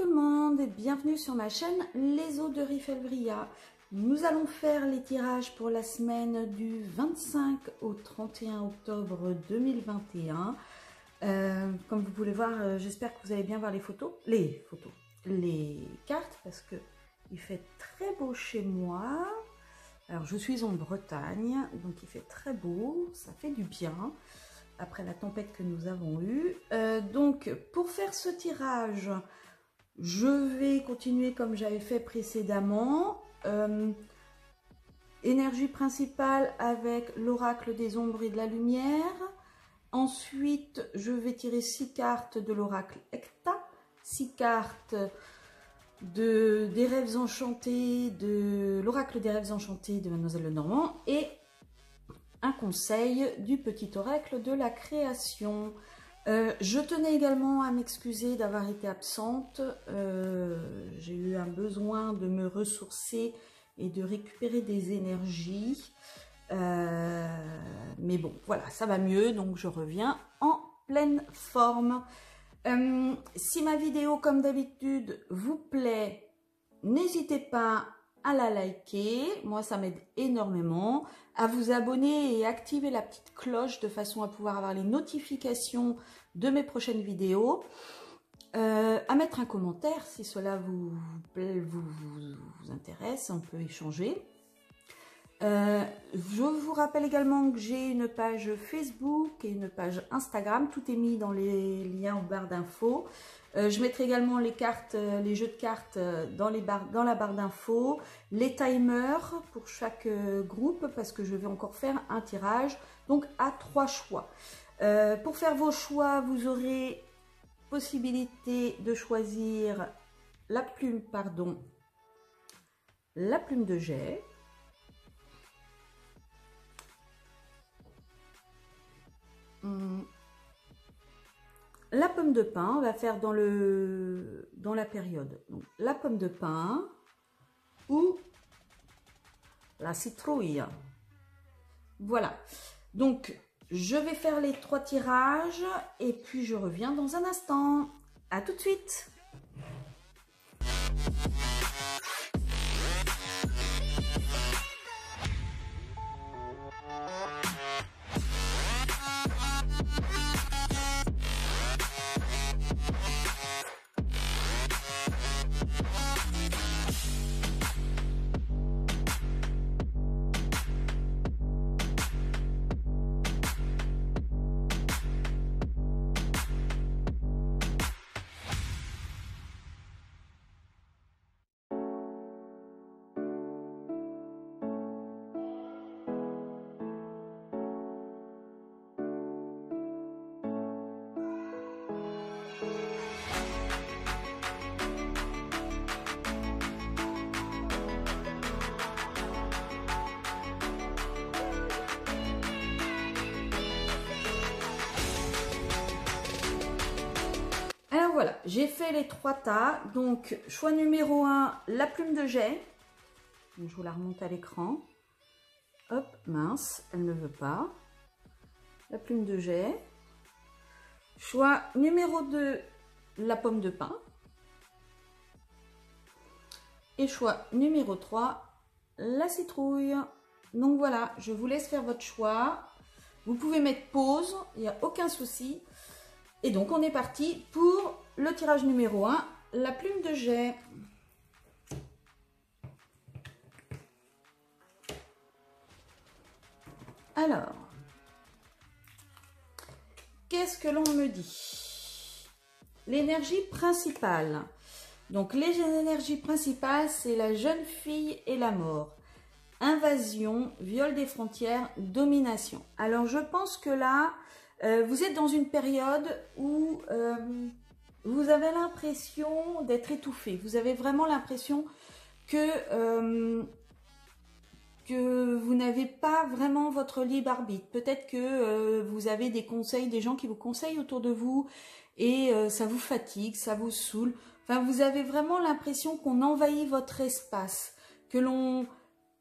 tout le monde et bienvenue sur ma chaîne Les Eaux de Rifelbria. Nous allons faire les tirages pour la semaine du 25 au 31 octobre 2021. Comme vous pouvez voir, j'espère que vous allez bien voir les cartes parce que il fait très beau chez moi. Alors je suis en Bretagne, donc il fait très beau, ça fait du bien après la tempête que nous avons eue. Donc pour faire ce tirage, je vais continuer comme j'avais fait précédemment. Énergie principale avec l'oracle des ombres et de la lumière. Ensuite, je vais tirer 6 cartes de l'oracle Ecta, 6 cartes des rêves enchantés, de l'oracle des rêves enchantés de Mademoiselle Lenormand et un conseil du petit oracle de la création. Je tenais également à m'excuser d'avoir été absente. J'ai eu un besoin de me ressourcer et de récupérer des énergies. Mais bon, voilà, ça va mieux, donc je reviens en pleine forme. Si ma vidéo, comme d'habitude, vous plaît, n'hésitez pas à la liker, moi ça m'aide énormément, à vous abonner et activer la petite cloche de façon à pouvoir avoir les notifications de mes prochaines vidéos, à mettre un commentaire si cela vous intéresse, on peut échanger. Je vous rappelle également que j'ai une page Facebook et une page Instagram, tout est mis dans les liens en barre d'infos. Je mettrai également les cartes, les jeux de cartes dans la barre d'infos, les timers pour chaque groupe parce que je vais encore faire un tirage, donc à 3 choix. Pour faire vos choix, vous aurez possibilité de choisir la plume de jet, la pomme de pin, on va faire dans la période. Donc, la pomme de pin ou la citrouille. Voilà. Donc, je vais faire les 3 tirages et puis je reviens dans un instant. À tout de suite. Alors voilà, j'ai fait les 3 tas. Donc, choix numéro 1, la plume de jet. Je vous la remonte à l'écran. Hop, mince, elle ne veut pas. La plume de jet. Choix numéro 2, la pomme de pin. Et choix numéro 3, la citrouille. Donc voilà, je vous laisse faire votre choix. Vous pouvez mettre pause, il n'y a aucun souci. Et donc, on est parti pour le tirage numéro 1, la plume de jet. Alors, qu'est-ce que l'on me dit? L'énergie principale. Donc, les énergies principales, c'est la jeune fille et la mort. Invasion, viol des frontières, domination. Alors, je pense que là, vous êtes dans une période où vous avez l'impression d'être étouffé. Vous avez vraiment l'impression que vous n'avez pas vraiment votre libre arbitre. Peut-être que vous avez des conseils, des gens qui vous conseillent autour de vous et ça vous fatigue, ça vous saoule. Enfin, vous avez vraiment l'impression qu'on envahit votre espace, que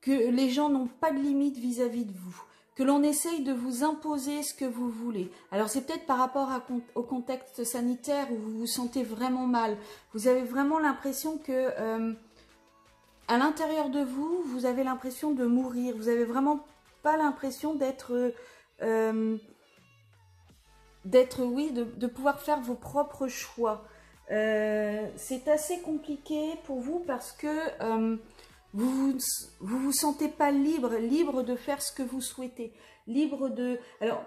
les gens n'ont pas de limite vis-à-vis de vous, que l'on essaye de vous imposer ce que vous voulez. Alors c'est peut-être par rapport au contexte sanitaire où vous vous sentez vraiment mal. Vous avez vraiment l'impression que à l'intérieur de vous, vous avez l'impression de mourir. Vous n'avez vraiment pas l'impression d'être, oui, de pouvoir faire vos propres choix. C'est assez compliqué pour vous parce que vous sentez pas libre de faire ce que vous souhaitez, libre de... Alors,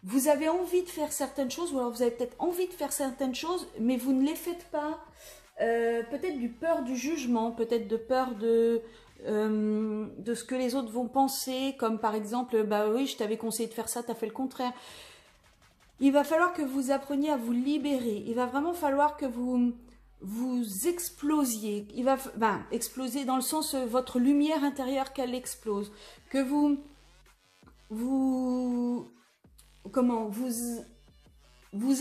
vous avez envie de faire certaines choses, ou alors vous avez peut-être envie de faire certaines choses, mais vous ne les faites pas. Peut-être du peur du jugement, peut-être de peur de ce que les autres vont penser, comme par exemple, bah oui, je t'avais conseillé de faire ça, tu as fait le contraire. Il va falloir que vous appreniez à vous libérer. Il va vraiment falloir que vous explosiez. Il va exploser dans le sens votre lumière intérieure qu'elle explose. Que vous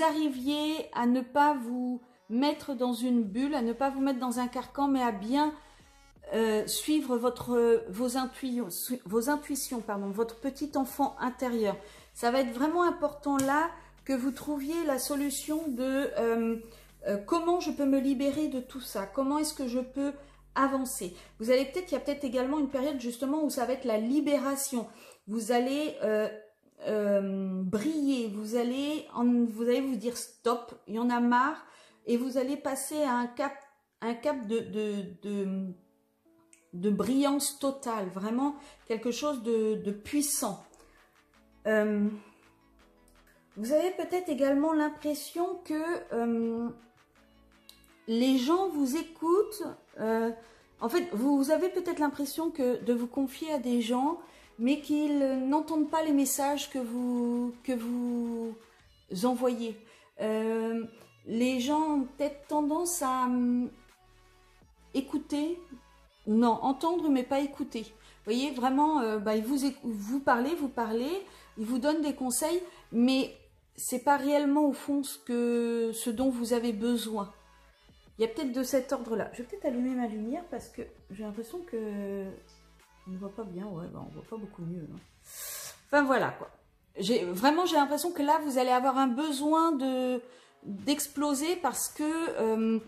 arriviez à ne pas vous mettre dans une bulle, à ne pas vous mettre dans un carcan, mais à bien suivre vos intuitions, votre petit enfant intérieur. Ça va être vraiment important là que vous trouviez la solution de comment je peux me libérer de tout ça, comment est-ce que je peux avancer. Vous allez il y a peut-être également une période justement où ça va être la libération. Vous allez briller, vous allez vous dire stop, il y en a marre, et vous allez passer à un cap de brillance totale, vraiment quelque chose de puissant. Vous avez peut-être également l'impression que les gens vous écoutent. En fait, vous avez peut-être l'impression de vous confier à des gens, mais qu'ils n'entendent pas les messages que vous envoyez. Les gens ont peut-être tendance à écouter, non, entendre mais pas écouter. Vous voyez, vraiment, vous parlez, ils vous donnent des conseils, mais c'est pas réellement au fond ce dont vous avez besoin. Il y a peut-être de cet ordre-là. Je vais peut-être allumer ma lumière parce que j'ai l'impression que on ne voit pas bien. Ouais, on voit pas beaucoup mieux. Hein. Enfin voilà quoi. J'ai l'impression que là vous allez avoir un besoin d'exploser parce que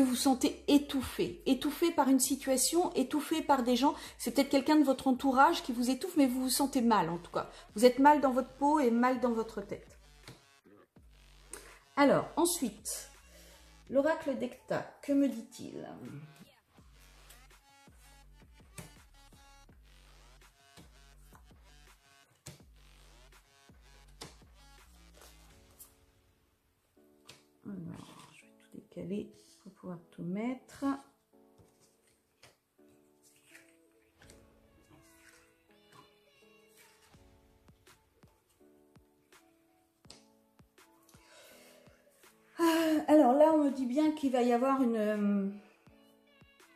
vous sentez étouffé par une situation, étouffé par des gens. C'est peut-être quelqu'un de votre entourage qui vous étouffe, mais vous vous sentez mal en tout cas. Vous êtes mal dans votre peau et mal dans votre tête. Alors, ensuite, l'oracle d'Ecta, que me dit-il ? Alors, je vais tout décaler pour pouvoir tout mettre. Alors là, on me dit bien qu'il va y avoir un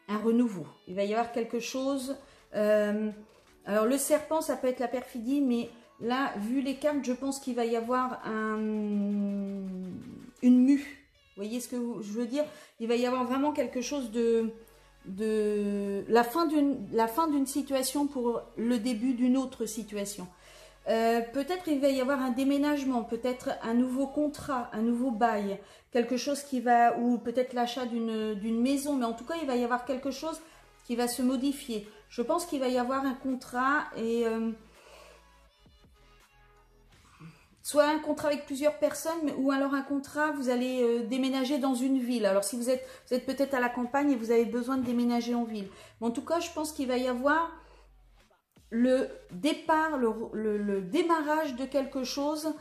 renouveau. Il va y avoir quelque chose. Alors le serpent, ça peut être la perfidie, mais là, vu les cartes, je pense qu'il va y avoir une mue. Vous voyez ce que je veux dire? Il va y avoir vraiment quelque chose de la fin d'une situation pour le début d'une autre situation. Peut-être il va y avoir un déménagement, peut-être un nouveau contrat, un nouveau bail, quelque chose qui va, ou peut-être l'achat d'une maison, mais en tout cas il va y avoir quelque chose qui va se modifier. Je pense qu'il va y avoir un contrat et soit un contrat avec plusieurs personnes, ou alors un contrat, vous allez déménager dans une ville. Alors si vous êtes peut-être à la campagne et vous avez besoin de déménager en ville. Mais en tout cas, je pense qu'il va y avoir le départ, le démarrage de quelque chose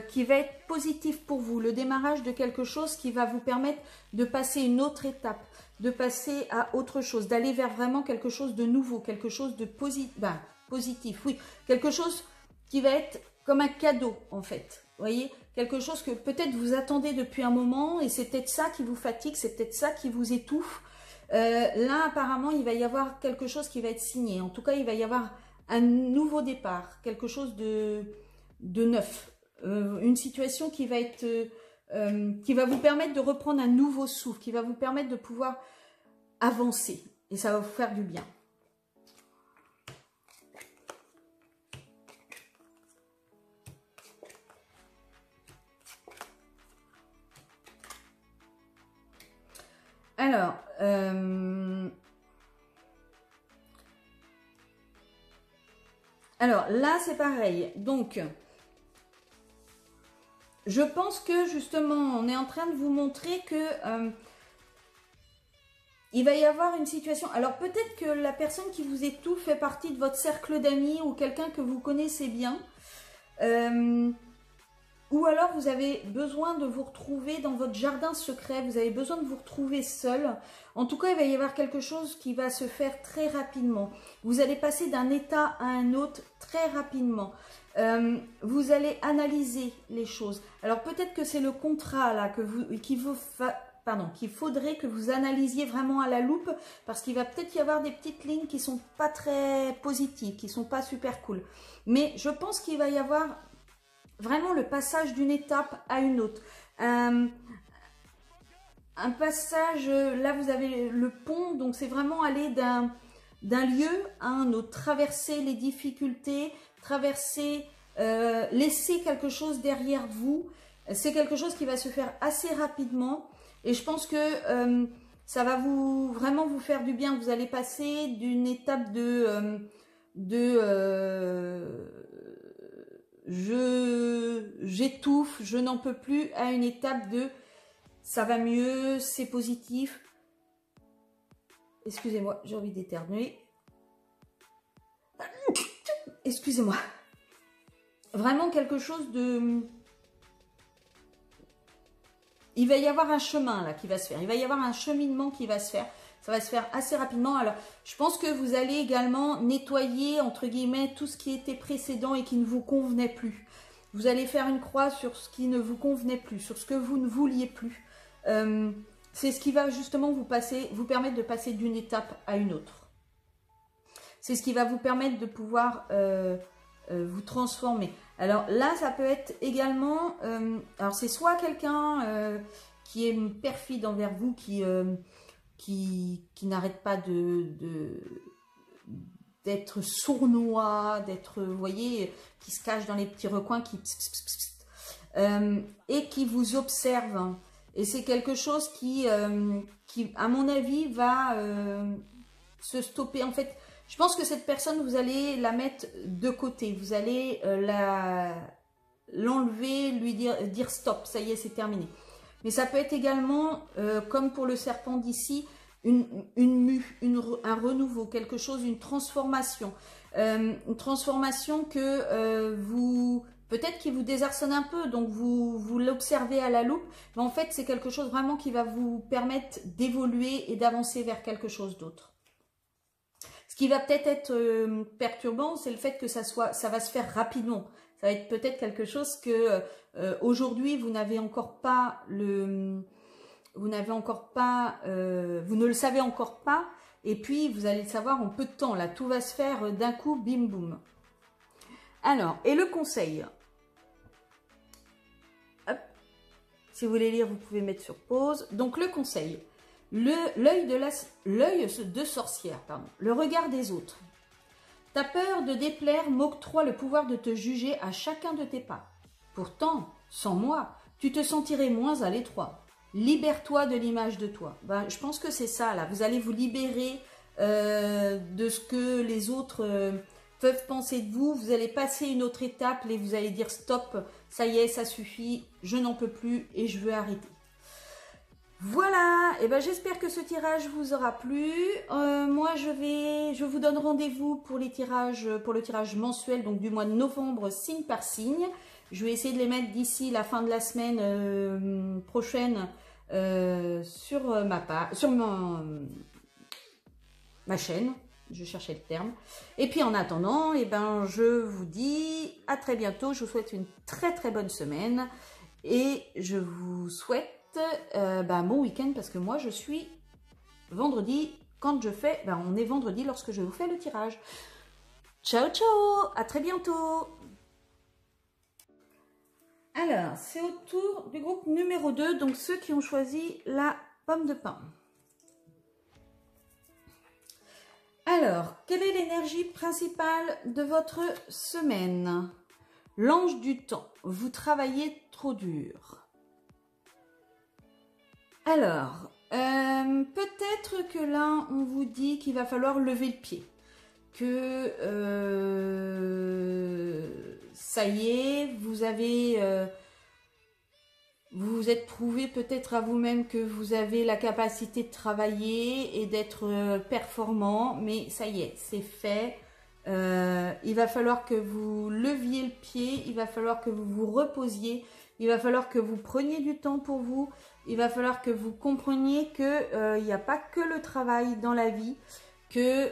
qui va être positif pour vous, le démarrage de quelque chose qui va vous permettre de passer une autre étape, de passer à autre chose, d'aller vers vraiment quelque chose de nouveau, quelque chose de positif, oui, quelque chose qui va être comme un cadeau en fait, vous voyez, quelque chose que peut-être vous attendez depuis un moment et c'est peut-être ça qui vous fatigue, c'est peut-être ça qui vous étouffe. Là, apparemment, il va y avoir quelque chose qui va être signé. En tout cas, il va y avoir un nouveau départ, quelque chose de neuf. Une situation qui va être, qui va vous permettre de reprendre un nouveau souffle, qui va vous permettre de pouvoir avancer. Et ça va vous faire du bien. Alors, là, c'est pareil. Donc, je pense que justement, on est en train de vous montrer que il va y avoir une situation. Alors, peut-être que la personne qui vous étouffe fait partie de votre cercle d'amis ou quelqu'un que vous connaissez bien. Ou alors, vous avez besoin de vous retrouver dans votre jardin secret. Vous avez besoin de vous retrouver seul. En tout cas, il va y avoir quelque chose qui va se faire très rapidement. Vous allez passer d'un état à un autre très rapidement. Vous allez analyser les choses. Alors, peut-être que c'est le contrat là qu'il faudrait que vous analysiez vraiment à la loupe, parce qu'il va peut-être y avoir des petites lignes qui sont pas très positives, qui sont pas super cool. Mais je pense qu'il va y avoir vraiment le passage d'une étape à une autre. Un passage, là vous avez le pont, donc c'est vraiment aller d'un lieu à un autre, traverser les difficultés, traverser, laisser quelque chose derrière vous. C'est quelque chose qui va se faire assez rapidement et je pense que ça va vraiment vous faire du bien. Vous allez passer d'une étape j'étouffe, je n'en peux plus, à une étape de ça va mieux, c'est positif. Excusez-moi, j'ai envie d'éternuer. Excusez-moi. Vraiment quelque chose de... Il va y avoir un chemin là qui va se faire. Il va y avoir un cheminement qui va se faire. Ça va se faire assez rapidement. Alors, je pense que vous allez également nettoyer, entre guillemets, tout ce qui était précédent et qui ne vous convenait plus. Vous allez faire une croix sur ce qui ne vous convenait plus, sur ce que vous ne vouliez plus. C'est ce qui va justement vous permettre de passer d'une étape à une autre. C'est ce qui va vous permettre de pouvoir vous transformer. Alors là, ça peut être également... alors, c'est soit quelqu'un qui est perfide envers vous, qui n'arrête pas d'être sournois, d'être, vous voyez, qui se cache dans les petits recoins, et qui vous observe. Et c'est quelque chose qui, à mon avis, va se stopper. En fait, je pense que cette personne, vous allez la mettre de côté. Vous allez l'enlever, lui dire stop, ça y est, c'est terminé. Mais ça peut être également, comme pour le serpent d'ici, un renouveau, quelque chose, une transformation. Une transformation que peut-être qui vous désarçonne un peu, donc vous l'observez à la loupe, mais en fait c'est quelque chose vraiment qui va vous permettre d'évoluer et d'avancer vers quelque chose d'autre. Ce qui va peut-être être perturbant, c'est le fait que ça va se faire rapidement. Ça va être peut-être quelque chose que aujourd'hui vous n'avez encore pas vous ne le savez encore pas, et puis vous allez le savoir en peu de temps. Là, tout va se faire d'un coup, bim boum. Alors, et le conseil. Hop. Si vous voulez lire, vous pouvez mettre sur pause. Donc le conseil, l'œil de sorcière, pardon, le regard des autres. Ta peur de déplaire m'octroie le pouvoir de te juger à chacun de tes pas. Pourtant, sans moi, tu te sentirais moins à l'étroit. Libère-toi de l'image de toi. Ben, je pense que c'est ça, là. Vous allez vous libérer de ce que les autres peuvent penser de vous. Vous allez passer une autre étape et vous allez dire stop, ça y est, ça suffit, je n'en peux plus et je veux arrêter. Voilà, et ben j'espère que ce tirage vous aura plu. Moi, je vous donne rendez-vous pour le tirage mensuel, donc du mois de novembre, signe par signe. Je vais essayer de les mettre d'ici la fin de la semaine prochaine sur ma chaîne. Je cherchais le terme. Et puis en attendant, eh ben, je vous dis à très bientôt. Je vous souhaite une très très bonne semaine. Et je vous souhaite un bon week-end, parce que moi je suis vendredi quand je fais... on est vendredi lorsque je vous fais le tirage. Ciao ciao, à très bientôt. Alors, c'est au tour du groupe numéro 2, donc ceux qui ont choisi la pomme de pin. Alors, quelle est l'énergie principale de votre semaine? L'ange du temps, vous travaillez trop dur. Alors, Peut-être que là, on vous dit qu'il va falloir lever le pied. Que ça y est, vous avez... vous vous êtes prouvé peut-être à vous-même que vous avez la capacité de travailler et d'être performant, mais ça y est, c'est fait. Il va falloir que vous leviez le pied, il va falloir que vous vous reposiez, il va falloir que vous preniez du temps pour vous, il va falloir que vous compreniez que il n'y a pas que le travail dans la vie, que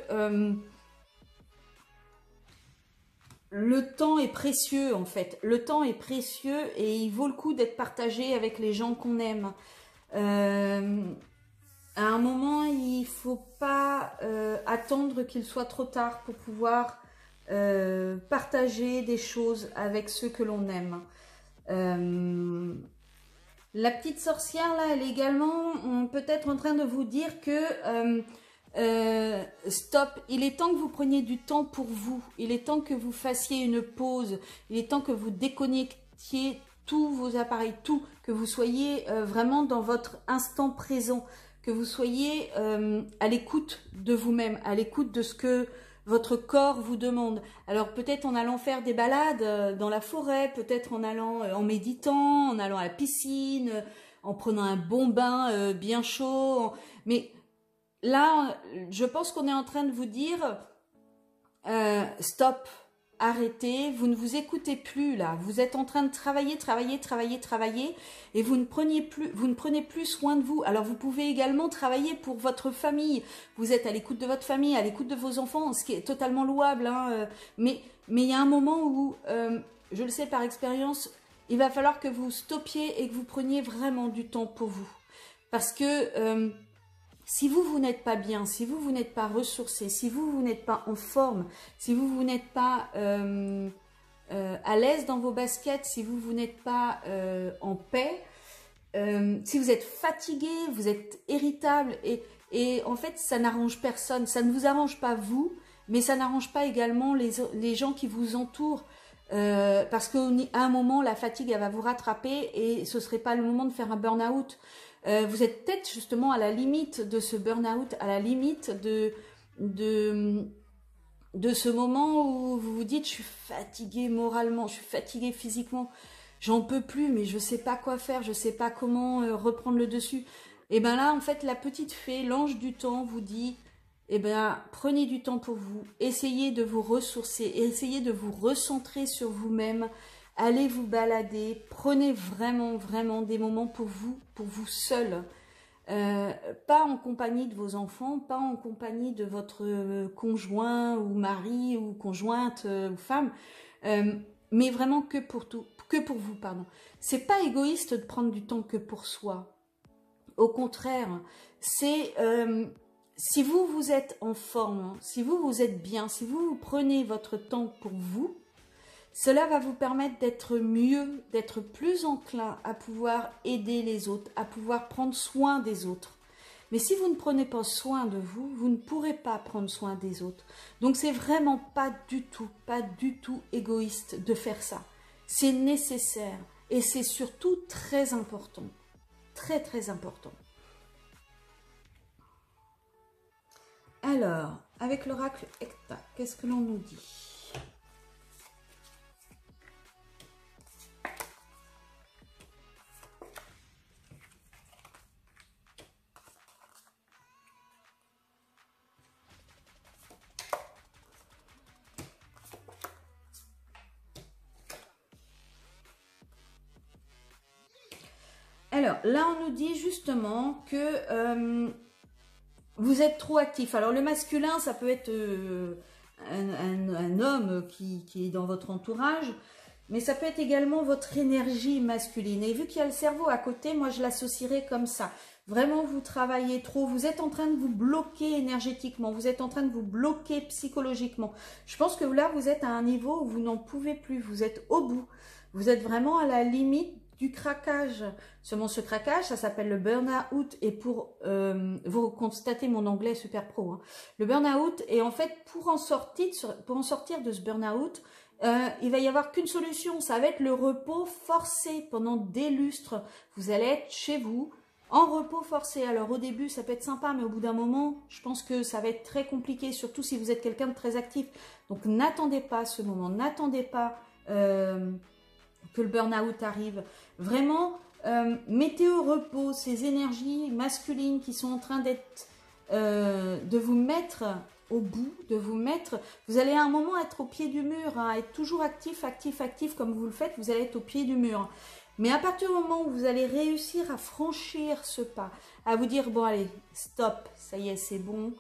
le temps est précieux en fait. Le temps est précieux et il vaut le coup d'être partagé avec les gens qu'on aime. À un moment, il ne faut pas attendre qu'il soit trop tard pour pouvoir partager des choses avec ceux que l'on aime. La petite sorcière, là, elle est également peut-être en train de vous dire que stop, il est temps que vous preniez du temps pour vous. Il est temps que vous fassiez une pause. Il est temps que vous déconnectiez tous vos appareils, tout, que vous soyez vraiment dans votre instant présent, que vous soyez à l'écoute de vous-même, à l'écoute de ce que votre corps vous demande. Alors peut-être en allant faire des balades dans la forêt, peut-être en allant en méditant, en allant à la piscine, en prenant un bon bain bien chaud. Mais là, je pense qu'on est en train de vous dire stop, arrêtez, vous ne vous écoutez plus là. Vous êtes en train de travailler et vous ne prenez plus soin de vous. Alors vous pouvez également travailler pour votre famille. Vous êtes à l'écoute de votre famille, à l'écoute de vos enfants, ce qui est totalement louable. Hein, mais il y a un moment où, je le sais par expérience, il va falloir que vous stoppiez et que vous preniez vraiment du temps pour vous. Parce que si vous n'êtes pas bien, si vous n'êtes pas ressourcé, si vous n'êtes pas en forme, si vous n'êtes pas à l'aise dans vos baskets, si vous n'êtes pas en paix, si vous êtes fatigué, vous êtes irritable et en fait ça n'arrange personne, ça ne vous arrange pas vous, mais ça n'arrange pas également les gens qui vous entourent. Parce qu'à un moment la fatigue elle va vous rattraper et ce serait pas le moment de faire un burn-out. Vous êtes peut-être justement à la limite de ce burn-out, à la limite de ce moment où vous vous dites je suis fatiguée moralement, je suis fatiguée physiquement, j'en peux plus mais je sais pas quoi faire, je sais pas comment reprendre le dessus. Et bien là en fait la petite fée, l'ange du temps vous dit eh bien prenez du temps pour vous, essayez de vous ressourcer, essayez de vous recentrer sur vous-même. Allez vous balader, prenez vraiment des moments pour vous seul. Pas en compagnie de vos enfants, pas en compagnie de votre conjoint ou mari ou conjointe ou femme, mais vraiment que pour vous, pardon. C'est pas égoïste de prendre du temps que pour soi. Au contraire, c'est si vous êtes en forme, si vous êtes bien, si vous prenez votre temps pour vous, cela va vous permettre d'être mieux, d'être plus enclin à pouvoir aider les autres, à pouvoir prendre soin des autres. Mais si vous ne prenez pas soin de vous, vous ne pourrez pas prendre soin des autres. Donc c'est vraiment pas du tout égoïste de faire ça. C'est nécessaire et c'est surtout très important. Très important. Alors, avec l'oracle Ecta, qu'est-ce que l'on nous dit ? Alors, là, on nous dit justement que vous êtes trop actif. Alors, le masculin, ça peut être un homme qui est dans votre entourage, mais ça peut être également votre énergie masculine. Et vu qu'il y a le cerveau à côté, moi, je l'associerais comme ça. Vraiment, vous travaillez trop, vous êtes en train de vous bloquer énergétiquement, vous êtes en train de vous bloquer psychologiquement. Je pense que là, vous êtes à un niveau où vous n'en pouvez plus, vous êtes au bout. Vous êtes vraiment à la limite du craquage. Seulement ce craquage, ça s'appelle le burn-out. Et pour vous constatez mon anglais super pro. Hein. Le burn-out, et en fait, pour en sortir de ce burn-out, il va y avoir qu'une solution. Ça va être le repos forcé pendant des lustres. Vous allez être chez vous, En repos forcé, alors au début ça peut être sympa, mais au bout d'un moment, je pense que ça va être très compliqué, surtout si vous êtes quelqu'un de très actif. Donc n'attendez pas ce moment, n'attendez pas que le burn-out arrive. Vraiment, mettez au repos ces énergies masculines qui sont en train de vous mettre au bout, de vous mettre... Vous allez à un moment être au pied du mur, hein, être toujours actif, actif, actif, comme vous le faites, vous allez être au pied du mur. Mais à partir du moment où vous allez réussir à franchir ce pas, à vous dire, bon allez, stop, ça y est, c'est bon,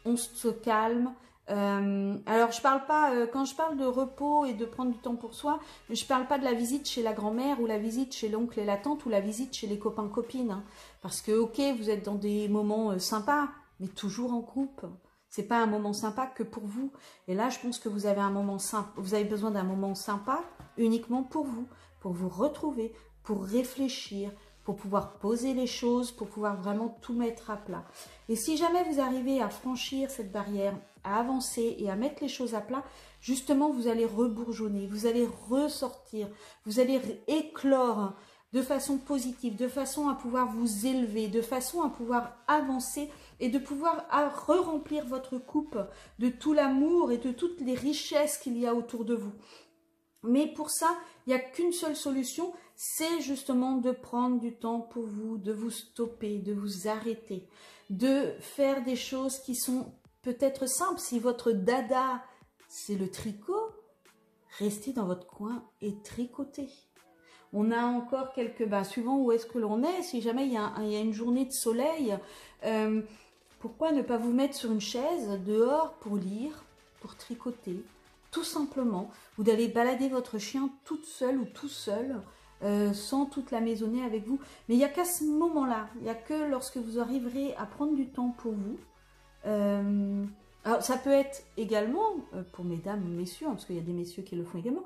on se calme. Alors je parle pas, quand je parle de repos et de prendre du temps pour soi, je parle pas de la visite chez la grand-mère ou la visite chez l'oncle et la tante ou la visite chez les copains-copines. Hein. Parce que ok, vous êtes dans des moments sympas, mais toujours en groupe. C'est pas un moment sympa que pour vous. Et là, je pense que vous avez un moment sympa, vous avez besoin d'un moment sympa uniquement pour vous retrouver, pour réfléchir, pour pouvoir poser les choses, pour pouvoir vraiment tout mettre à plat. Et si jamais vous arrivez à franchir cette barrière, à avancer et à mettre les choses à plat, justement, vous allez rebourgeonner, vous allez ressortir, vous allez éclore de façon positive, de façon à pouvoir vous élever, de façon à pouvoir avancer et de pouvoir re-remplir votre coupe de tout l'amour et de toutes les richesses qu'il y a autour de vous. Mais pour ça, il n'y a qu'une seule solution, c'est justement de prendre du temps pour vous, de vous stopper, de vous arrêter, de faire des choses qui sont peut-être simples. Si votre dada, c'est le tricot, restez dans votre coin et tricotez. On a encore quelques, suivant où est-ce que l'on est, si jamais il y a une journée de soleil, pourquoi ne pas vous mettre sur une chaise dehors pour lire, pour tricoter, tout simplement. Vous allez balader votre chien toute seule ou tout seul, sans toute la maisonnée avec vous. Mais il n'y a qu'à ce moment-là, il n'y a que lorsque vous arriverez à prendre du temps pour vous. Alors ça peut être également, pour mesdames ou messieurs, hein, parce qu'il y a des messieurs qui le font également,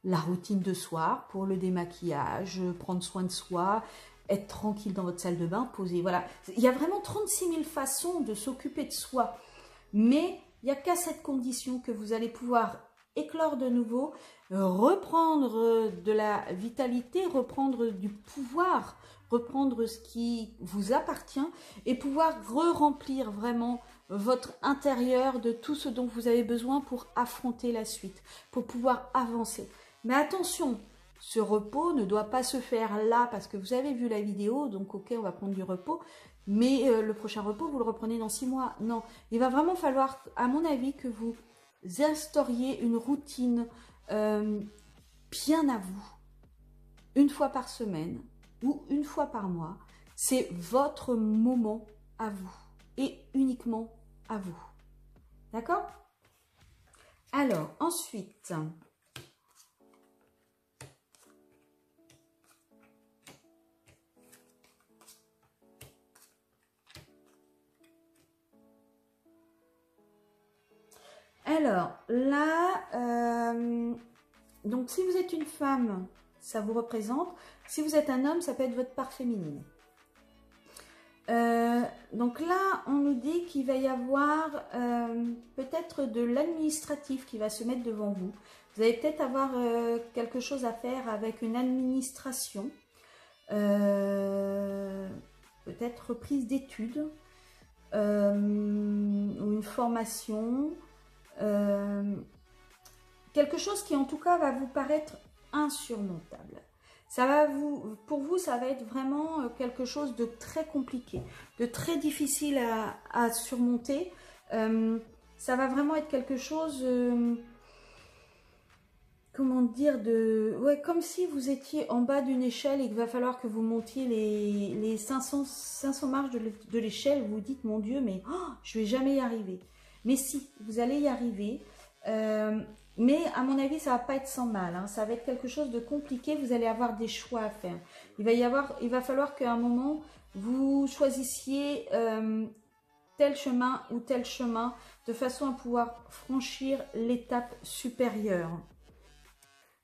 la routine de soir pour le démaquillage, prendre soin de soi, être tranquille dans votre salle de bain, poser, voilà. Il y a vraiment 36 000 façons de s'occuper de soi. Mais il n'y a qu'à cette condition que vous allez pouvoir éclore de nouveau, reprendre de la vitalité, reprendre du pouvoir, reprendre ce qui vous appartient et pouvoir re-remplir vraiment votre intérieur de tout ce dont vous avez besoin pour affronter la suite, pour pouvoir avancer. Mais attention, ce repos ne doit pas se faire là parce que vous avez vu la vidéo, donc ok, on va prendre du repos, mais le prochain repos, vous le reprenez dans 6 mois. Non, il va vraiment falloir, à mon avis, que vous instauriez une routine bien à vous, une fois par semaine ou une fois par mois. C'est votre moment à vous et uniquement à vous. D'accord? Alors, ensuite... Alors, là, donc si vous êtes une femme, ça vous représente. Si vous êtes un homme, ça peut être votre part féminine. Donc là, on nous dit qu'il va y avoir peut-être de l'administratif qui va se mettre devant vous. Vous allez peut-être avoir quelque chose à faire avec une administration, peut-être reprise d'études, ou une formation, quelque chose qui en tout cas va vous paraître insurmontable. Ça va pour vous, ça va être vraiment quelque chose de très compliqué, de très difficile à surmonter. Ça va vraiment être quelque chose, comment dire, ouais, comme si vous étiez en bas d'une échelle et qu'il va falloir que vous montiez les 500 marches de l'échelle. Vous vous dites, mon Dieu, mais oh, je vais jamais y arriver. Mais si, vous allez y arriver. Mais à mon avis, ça va pas être sans mal. Hein. Ça va être quelque chose de compliqué. Vous allez avoir des choix à faire. Il va falloir qu'à un moment, vous choisissiez tel chemin ou tel chemin de façon à pouvoir franchir l'étape supérieure.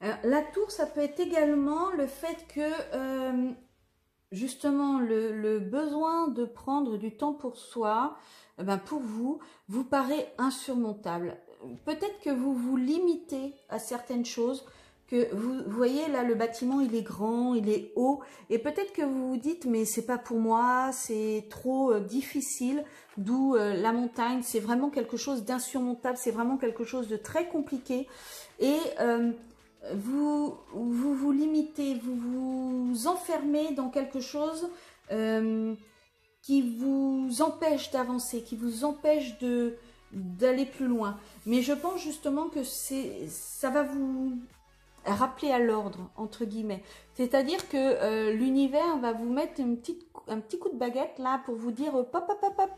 La tour, ça peut être également le fait que justement le besoin de prendre du temps pour soi, pour vous paraît insurmontable. Peut-être que vous vous limitez à certaines choses, que vous voyez là, le bâtiment, il est grand, il est haut, et peut-être que vous vous dites, mais c'est pas pour moi, c'est trop difficile, d'où la montagne, c'est vraiment quelque chose d'insurmontable, c'est vraiment quelque chose de très compliqué, et vous limitez, vous vous enfermez dans quelque chose qui vous empêche d'avancer, qui vous empêche d'aller plus loin. Mais je pense justement que ça va vous rappeler à l'ordre, entre guillemets. C'est-à-dire que l'univers va vous mettre un petit coup de baguette là pour vous dire hop, hop, hop, hop,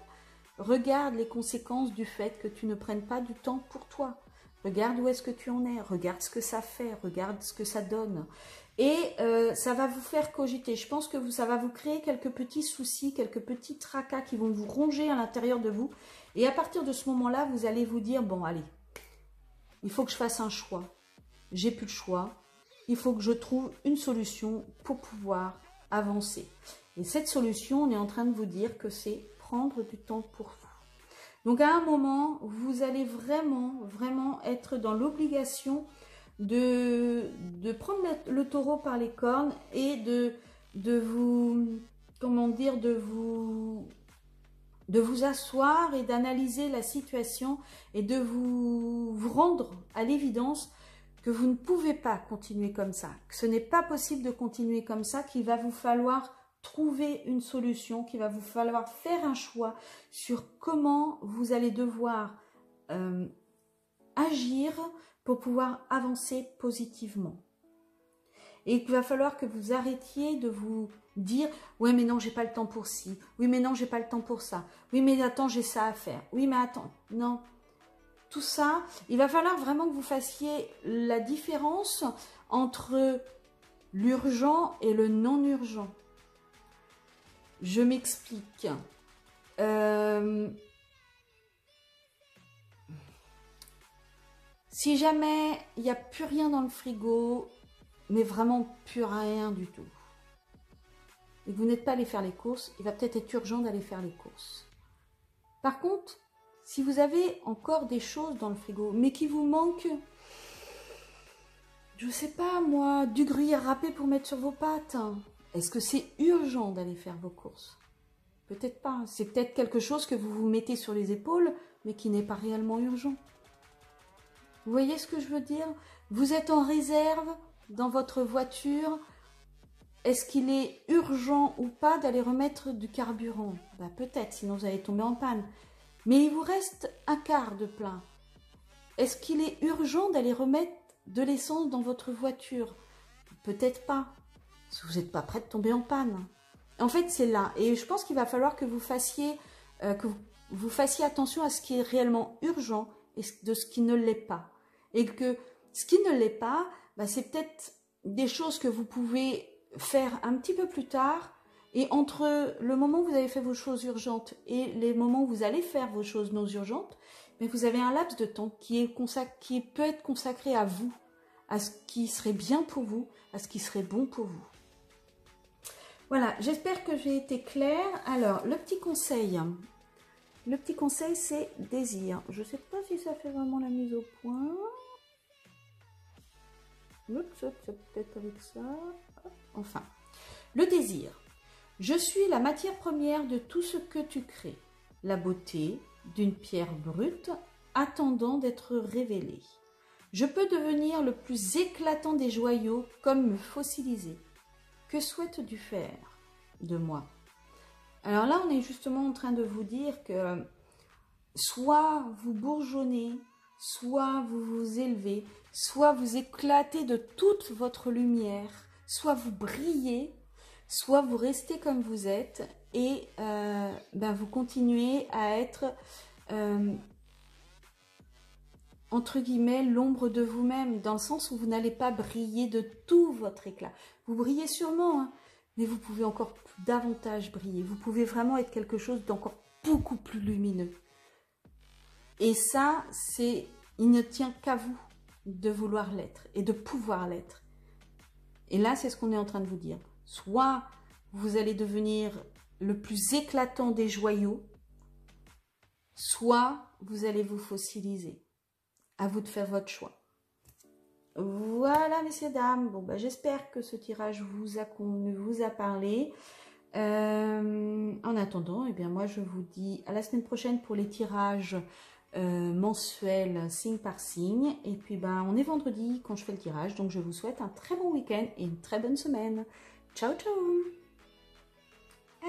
regarde les conséquences du fait que tu ne prennes pas du temps pour toi. Regarde où est-ce que tu en es, regarde ce que ça fait, regarde ce que ça donne. Et ça va vous faire cogiter. Je pense que ça va vous créer quelques petits soucis, quelques petits tracas qui vont vous ronger à l'intérieur de vous. Et à partir de ce moment-là, vous allez vous dire, bon allez, il faut que je fasse un choix. J'ai plus le choix. Il faut que je trouve une solution pour pouvoir avancer. Et cette solution, on est en train de vous dire que c'est prendre du temps pour vous. Donc à un moment, vous allez vraiment, vraiment être dans l'obligation de prendre le taureau par les cornes et de vous, comment dire, de vous asseoir et d'analyser la situation et de vous rendre à l'évidence que vous ne pouvez pas continuer comme ça, que ce n'est pas possible de continuer comme ça, qu'il va vous falloir trouver une solution, qu'il va vous falloir faire un choix sur comment vous allez devoir agir pour pouvoir avancer positivement. Et il va falloir que vous arrêtiez de vous dire « Ouais, mais non, j'ai pas le temps pour ci. Oui, mais non, j'ai pas le temps pour ça. Oui, mais attends, j'ai ça à faire. Oui, mais attends. » Non. Tout ça, il va falloir vraiment que vous fassiez la différence entre l'urgent et le non-urgent. Je m'explique. Si jamais il n'y a plus rien dans le frigo, mais vraiment plus rien du tout, et que vous n'êtes pas allé faire les courses, il va peut-être être urgent d'aller faire les courses. Par contre, si vous avez encore des choses dans le frigo, mais qui vous manquent, je ne sais pas moi, du gruyère râpé pour mettre sur vos pâtes, est-ce que c'est urgent d'aller faire vos courses? Peut-être pas. C'est peut-être quelque chose que vous vous mettez sur les épaules, mais qui n'est pas réellement urgent. Vous voyez ce que je veux dire? Vous êtes en réserve dans votre voiture. Est-ce qu'il est urgent ou pas d'aller remettre du carburant? Ben peut-être, sinon vous allez tomber en panne. Mais il vous reste un quart de plein. Est-ce qu'il est urgent d'aller remettre de l'essence dans votre voiture? Peut-être pas. Parce que vous n'êtes pas prêt de tomber en panne. En fait, c'est là. Et je pense qu'il va falloir que vous fassiez attention à ce qui est réellement urgent et de ce qui ne l'est pas. Et que ce qui ne l'est pas, bah, c'est peut-être des choses que vous pouvez faire un petit peu plus tard. Et entre le moment où vous avez fait vos choses urgentes et les moments où vous allez faire vos choses non urgentes, mais vous avez un laps de temps qui peut être consacré à vous, à ce qui serait bien pour vous, à ce qui serait bon pour vous. Voilà, j'espère que j'ai été claire. Alors, le petit conseil, c'est désir. Je ne sais pas si ça fait vraiment la mise au point. Peut-être avec ça. Enfin, le désir. Je suis la matière première de tout ce que tu crées. La beauté d'une pierre brute attendant d'être révélée. Je peux devenir le plus éclatant des joyaux comme me fossiliser. Que souhaites-tu faire de moi? Alors là, on est justement en train de vous dire que soit vous bourgeonnez, soit vous vous élevez, soit vous éclatez de toute votre lumière, soit vous brillez, soit vous restez comme vous êtes et vous continuez à être, entre guillemets, l'ombre de vous-même, dans le sens où vous n'allez pas briller de tout votre éclat. Vous brillez sûrement, hein, mais vous pouvez encore davantage briller. Vous pouvez vraiment être quelque chose d'encore beaucoup plus lumineux. Et ça, il ne tient qu'à vous de vouloir l'être et de pouvoir l'être. Et là, c'est ce qu'on est en train de vous dire. Soit vous allez devenir le plus éclatant des joyaux, soit vous allez vous fossiliser. À vous de faire votre choix. Voilà, messieurs, dames. Bon, bah, j'espère que ce tirage vous a parlé. En attendant, eh bien, moi, je vous dis à la semaine prochaine pour les tirages mensuels, signe par signe. Et puis, ben, on est vendredi quand je fais le tirage. Donc, je vous souhaite un très bon week-end et une très bonne semaine. Ciao, ciao!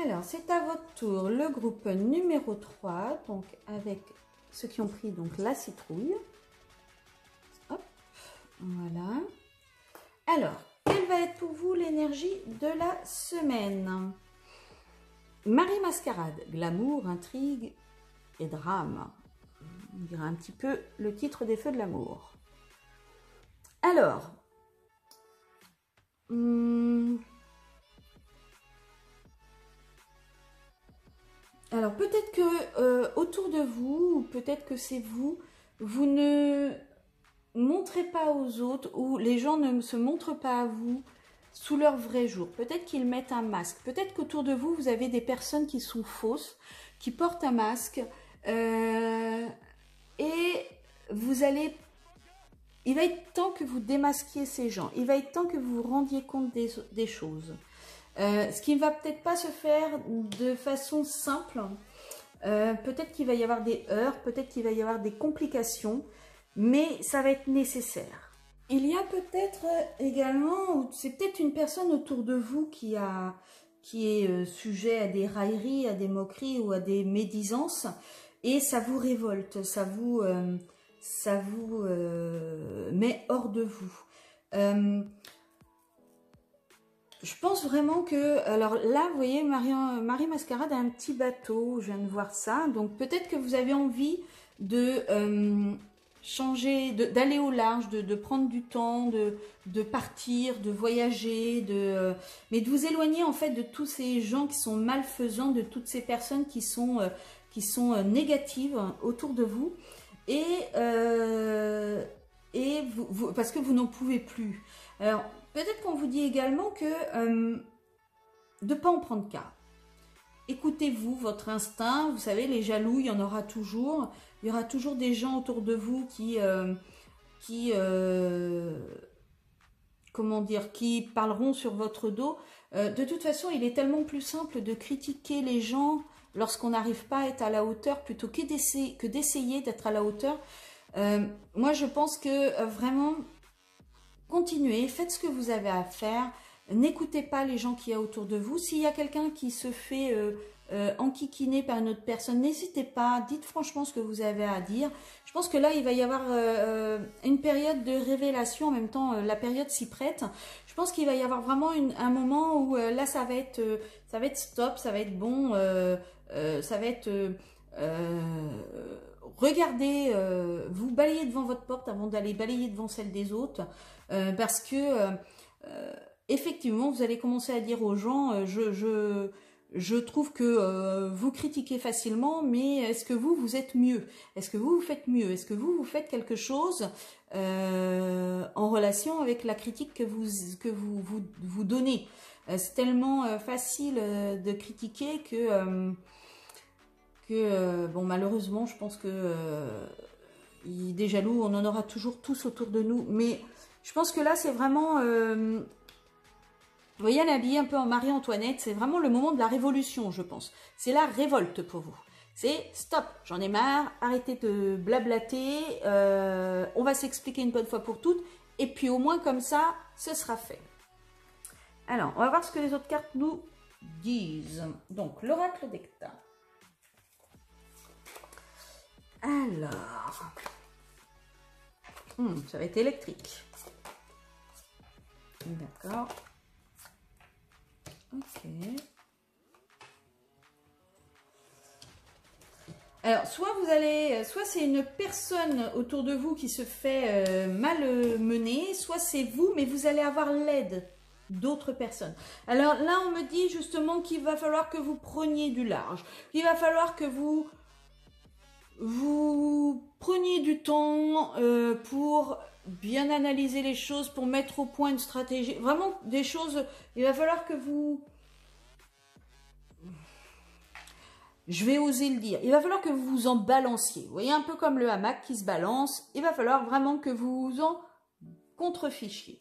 Alors, c'est à votre tour le groupe numéro 3, donc avec ceux qui ont pris donc la citrouille. Hop, voilà. Alors, quelle va être pour vous l'énergie de la semaine? Marie Mascarade, glamour, intrigue et drame. On dirait un petit peu le titre des Feux de l'amour. Alors, peut-être que autour de vous, ou peut-être que c'est vous, vous ne montrez pas aux autres, ou les gens ne se montrent pas à vous sous leur vrai jour. Peut-être qu'ils mettent un masque. Peut-être qu'autour de vous, vous avez des personnes qui sont fausses, qui portent un masque, et vous allez... Il va être temps que vous démasquiez ces gens. Il va être temps que vous vous rendiez compte des choses. Ce qui ne va peut-être pas se faire de façon simple. Peut-être qu'il va y avoir des heurts, peut-être qu'il va y avoir des complications, mais ça va être nécessaire. Il y a peut-être également, c'est peut-être une personne autour de vous qui est sujet à des railleries, à des moqueries ou à des médisances, et ça vous révolte, ça vous met hors de vous. Je pense vraiment que, alors là, vous voyez, Marie Mascarade a un petit bateau, je viens de voir ça, donc peut-être que vous avez envie de changer, d'aller au large, de prendre du temps, de partir, de voyager, mais de vous éloigner en fait de tous ces gens qui sont malfaisants, de toutes ces personnes qui sont négatives autour de vous, et parce que vous n'en pouvez plus. Alors, peut-être qu'on vous dit également que de ne pas en prendre cas. Écoutez-vous, votre instinct. Vous savez, les jaloux, il y en aura toujours. Il y aura toujours des gens autour de vous qui parleront sur votre dos. De toute façon, il est tellement plus simple de critiquer les gens lorsqu'on n'arrive pas à être à la hauteur plutôt que d'essayer d'être à la hauteur. Moi, je pense que vraiment... Continuez, faites ce que vous avez à faire, n'écoutez pas les gens qu'il y a autour de vous. S'il y a quelqu'un qui se fait enquiquiner par une autre personne, n'hésitez pas, dites franchement ce que vous avez à dire. Je pense que là, il va y avoir une période de révélation, en même temps, la période s'y prête. Je pense qu'il va y avoir vraiment un moment où là, ça va être stop, ça va être bon, ça va être... regardez, vous balayez devant votre porte avant d'aller balayer devant celle des autres, parce que effectivement vous allez commencer à dire aux gens je trouve que vous critiquez facilement, mais est-ce que vous êtes mieux? Est-ce que vous faites mieux? Est-ce que vous faites quelque chose en relation avec la critique que vous donnez? C'est tellement facile de critiquer que bon, malheureusement, je pense que des jaloux, on en aura toujours tous autour de nous. Mais je pense que là, c'est vraiment... vous voyez, elle est habillée un peu en Marie-Antoinette. C'est vraiment le moment de la révolution, je pense. C'est la révolte pour vous. C'est stop, j'en ai marre, arrêtez de blablater. On va s'expliquer une bonne fois pour toutes. Et puis au moins, comme ça, ce sera fait. Alors, on va voir ce que les autres cartes nous disent. Donc, l'oracle d'Ecta. Alors, ça va être électrique. D'accord. Ok. Alors, soit c'est une personne autour de vous qui se fait malmener, soit c'est vous, mais vous allez avoir l'aide d'autres personnes. Alors là, on me dit justement qu'il va falloir que vous preniez du large. Il va falloir que vous preniez du temps pour bien analyser les choses, pour mettre au point une stratégie. Vraiment des choses, il va falloir que vous... Je vais oser le dire. Il va falloir que vous vous en balanciez. Vous voyez, un peu comme le hamac qui se balance. Il va falloir vraiment que vous en contre-fichier.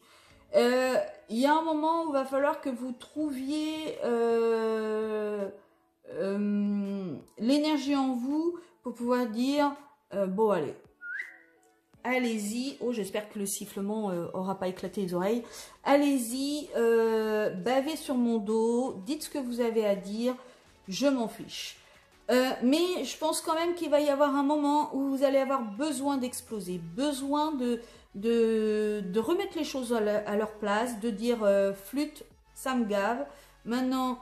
Il y a un moment où il va falloir que vous trouviez l'énergie en vous pour pouvoir dire bon allez, allez-y. Oh, j'espère que le sifflement aura pas éclaté les oreilles. Allez-y, bavez sur mon dos, dites ce que vous avez à dire, je m'en fiche. Mais je pense quand même qu'il va y avoir un moment où vous allez avoir besoin d'exploser, besoin de remettre les choses à leur place, de dire flûte, ça me gave. Maintenant,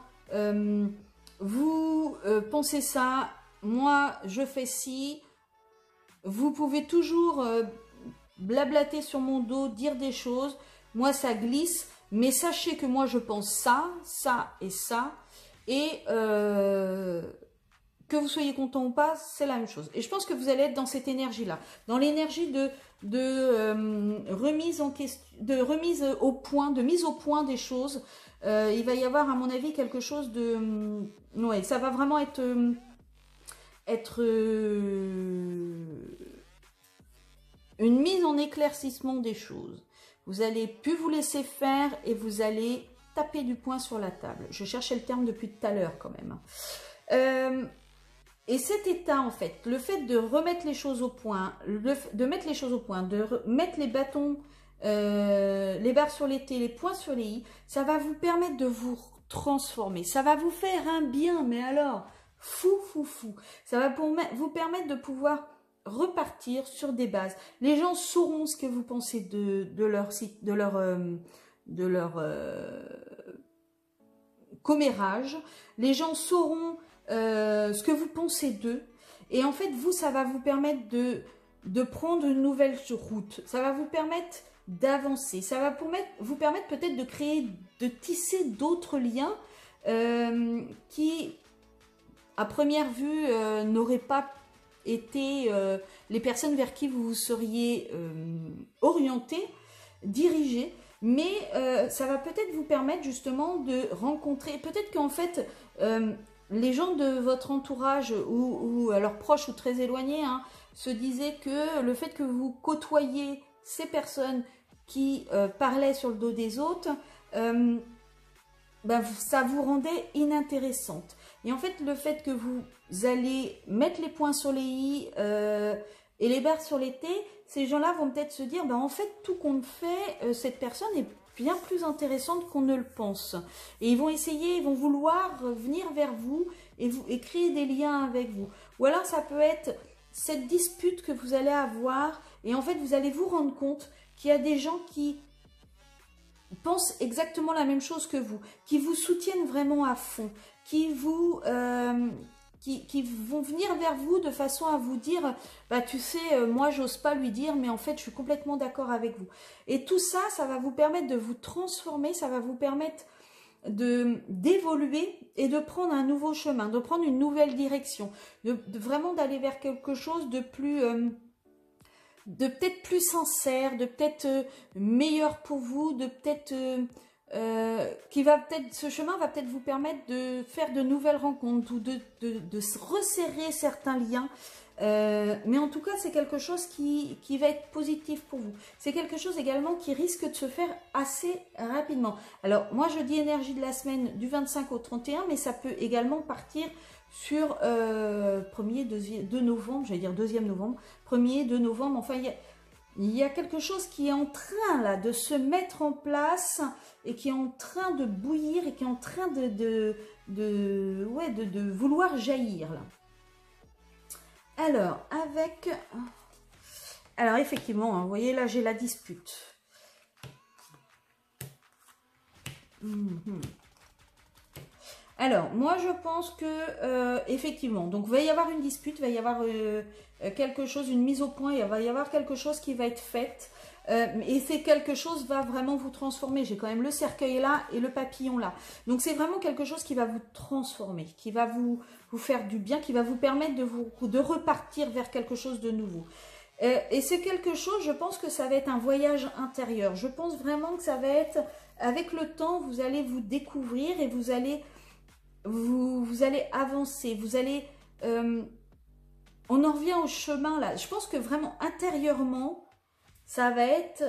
vous pensez ça, moi je fais ci. Vous pouvez toujours blablater sur mon dos, dire des choses. Moi, ça glisse. Mais sachez que moi, je pense ça, ça et ça. Et que vous soyez content ou pas, c'est la même chose. Et je pense que vous allez être dans cette énergie-là. Dans l'énergie de remise en question, de remise au point, de mise au point des choses. Il va y avoir, à mon avis, quelque chose de... ouais, ça va vraiment être une mise en éclaircissement des choses. Vous allez plus vous laisser faire et vous allez taper du poing sur la table. Je cherchais le terme depuis tout à l'heure quand même. Et cet état en fait, le fait de remettre les choses au point, de mettre les choses au point, de mettre les bâtons, les barres sur les T, les points sur les I, ça va vous permettre de vous transformer. Ça va vous faire un bien, mais alors... fou. Ça va vous permettre de pouvoir repartir sur des bases. Les gens sauront ce que vous pensez de leur commérage. Les gens sauront ce que vous pensez d'eux. Et en fait, vous, ça va vous permettre de prendre une nouvelle route. Ça va vous permettre d'avancer. Ça va vous permettre peut-être de créer, de tisser d'autres liens qui... à première vue, n'auraient pas été les personnes vers qui vous seriez orienté, dirigé, mais ça va peut-être vous permettre justement de rencontrer, peut-être qu'en fait, les gens de votre entourage ou alors proches ou très éloignés se disaient que le fait que vous côtoyiez ces personnes qui parlaient sur le dos des autres, ça vous rendait inintéressante. Et en fait, le fait que vous allez mettre les points sur les i et les barres sur les t, ces gens-là vont peut-être se dire, en fait, tout compte fait, cette personne est bien plus intéressante qu'on ne le pense. Et ils vont essayer, ils vont vouloir venir vers vous et créer des liens avec vous. Ou alors, ça peut être cette dispute que vous allez avoir et en fait, vous allez vous rendre compte qu'il y a des gens qui pensent exactement la même chose que vous, qui vous soutiennent vraiment à fond, qui vont venir vers vous de façon à vous dire, tu sais, moi j'ose pas lui dire, mais en fait je suis complètement d'accord avec vous. Et tout ça, ça va vous permettre de vous transformer, ça va vous permettre d'évoluer et de prendre un nouveau chemin, de prendre une nouvelle direction, de vraiment d'aller vers quelque chose de plus... de peut-être plus sincère, de peut-être meilleur pour vous, de peut-être ce chemin va peut-être vous permettre de faire de nouvelles rencontres ou de resserrer certains liens. Mais en tout cas, c'est quelque chose qui va être positif pour vous. C'est quelque chose également qui risque de se faire assez rapidement. Alors, moi, je dis énergie de la semaine du 25 au 31, mais ça peut également partir sur 1er, 2 novembre, j'allais dire 2e novembre, 1er, 2 novembre, enfin il y a quelque chose qui est en train là de se mettre en place et qui est en train de bouillir et qui est en train de vouloir jaillir là. Alors effectivement, vous voyez là j'ai la dispute. Alors, moi, je pense que, effectivement, donc, il va y avoir une dispute, il va y avoir quelque chose, une mise au point, il va y avoir quelque chose qui va être fait. Et c'est quelque chose va vraiment vous transformer. J'ai quand même le cercueil là et le papillon là. Donc, c'est vraiment quelque chose qui va vous transformer, qui va vous faire du bien, qui va vous permettre de repartir vers quelque chose de nouveau. Et c'est quelque chose, je pense que ça va être un voyage intérieur. Je pense vraiment que ça va être, avec le temps, vous allez vous découvrir et vous allez... Vous allez avancer, vous allez... on en revient au chemin là. Je pense que vraiment intérieurement, ça va être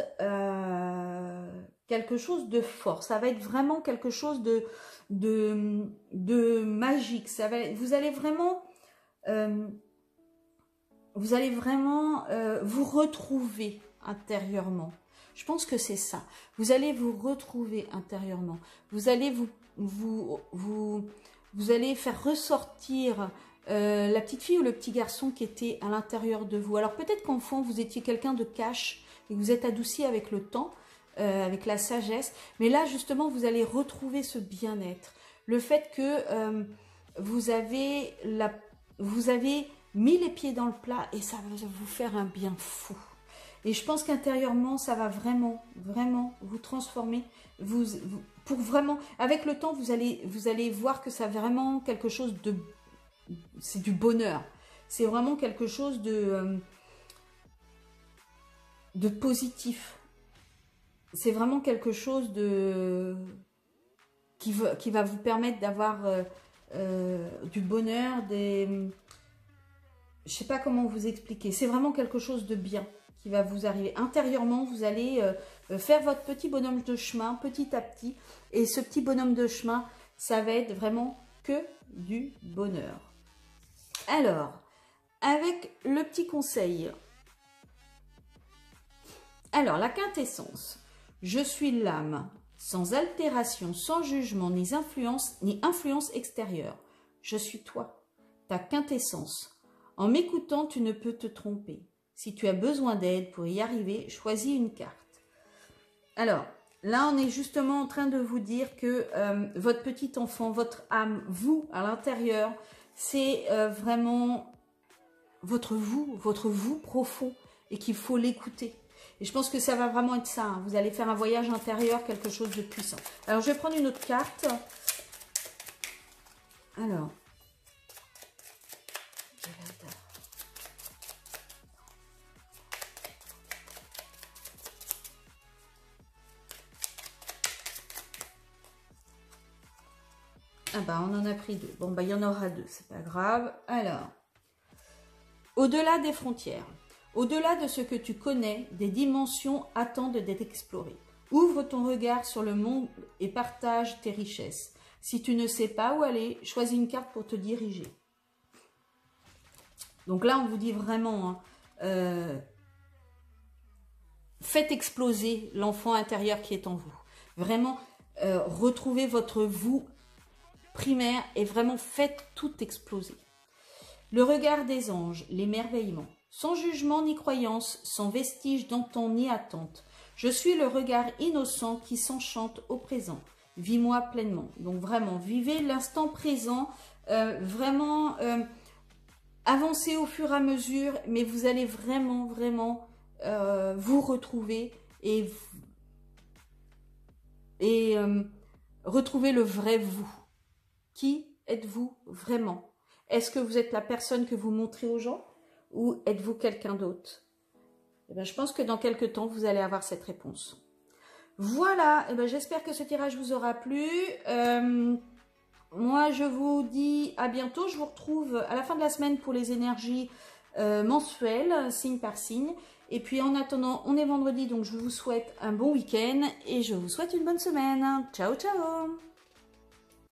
quelque chose de fort. Ça va être vraiment quelque chose de magique. Ça va, vous allez vraiment vous retrouver intérieurement. Je pense que c'est ça. Vous allez vous retrouver intérieurement. Vous allez vous allez faire ressortir la petite fille ou le petit garçon qui était à l'intérieur de vous. Alors peut-être qu'enfant, vous étiez quelqu'un de cash et vous êtes adouci avec le temps, avec la sagesse. Mais là, justement, vous allez retrouver ce bien-être. Le fait que vous avez mis les pieds dans le plat et ça va vous faire un bien fou. Et je pense qu'intérieurement, ça va vraiment, vraiment vous transformer. Pour vraiment, avec le temps, vous allez voir que ça vraiment quelque chose de... C'est du bonheur. C'est vraiment quelque chose de positif. C'est vraiment quelque chose qui va vous permettre d'avoir du bonheur, je sais pas comment vous expliquer. C'est vraiment quelque chose de bien qui va vous arriver. Intérieurement, vous allez faire votre petit bonhomme de chemin petit à petit. Et ce petit bonhomme de chemin, ça va être vraiment que du bonheur. Alors, avec le petit conseil. Alors, la quintessence. Je suis l'âme, sans altération, sans jugement, ni influence extérieure. Je suis toi, ta quintessence. En m'écoutant, tu ne peux te tromper. Si tu as besoin d'aide pour y arriver, choisis une carte. Alors, là, on est justement en train de vous dire que votre petit enfant, votre âme, vous, à l'intérieur, c'est vraiment votre vous profond et qu'il faut l'écouter. Et je pense que ça va vraiment être ça. Hein. Vous allez faire un voyage intérieur, quelque chose de puissant. Alors, je vais prendre une autre carte. Alors. Ah bah, on en a pris 2. Bon, bah, il y en aura 2, c'est pas grave. Alors, au-delà des frontières, au-delà de ce que tu connais, des dimensions attendent d'être explorées. Ouvre ton regard sur le monde et partage tes richesses. Si tu ne sais pas où aller, choisis une carte pour te diriger. Donc là, on vous dit vraiment, hein, faites exploser l'enfant intérieur qui est en vous. Vraiment, retrouvez votre vous primaire et vraiment faites tout exploser. Le regard des anges, l'émerveillement. Sans jugement ni croyance, sans vestige d'antan ni attente. Je suis le regard innocent qui s'enchante au présent. Vis-moi pleinement. Donc vraiment, vivez l'instant présent. Vraiment, avancez au fur et à mesure, mais vous allez vraiment, vraiment vous retrouver et retrouver le vrai vous. Qui êtes-vous vraiment? Est-ce que vous êtes la personne que vous montrez aux gens ou êtes-vous quelqu'un d'autre? Eh bien, je pense que dans quelques temps, vous allez avoir cette réponse. Voilà, eh bien, j'espère que ce tirage vous aura plu. Moi, je vous dis à bientôt. Je vous retrouve à la fin de la semaine pour les énergies mensuelles, signe par signe. Et puis en attendant, on est vendredi, donc je vous souhaite un bon week-end et je vous souhaite une bonne semaine. Ciao, ciao!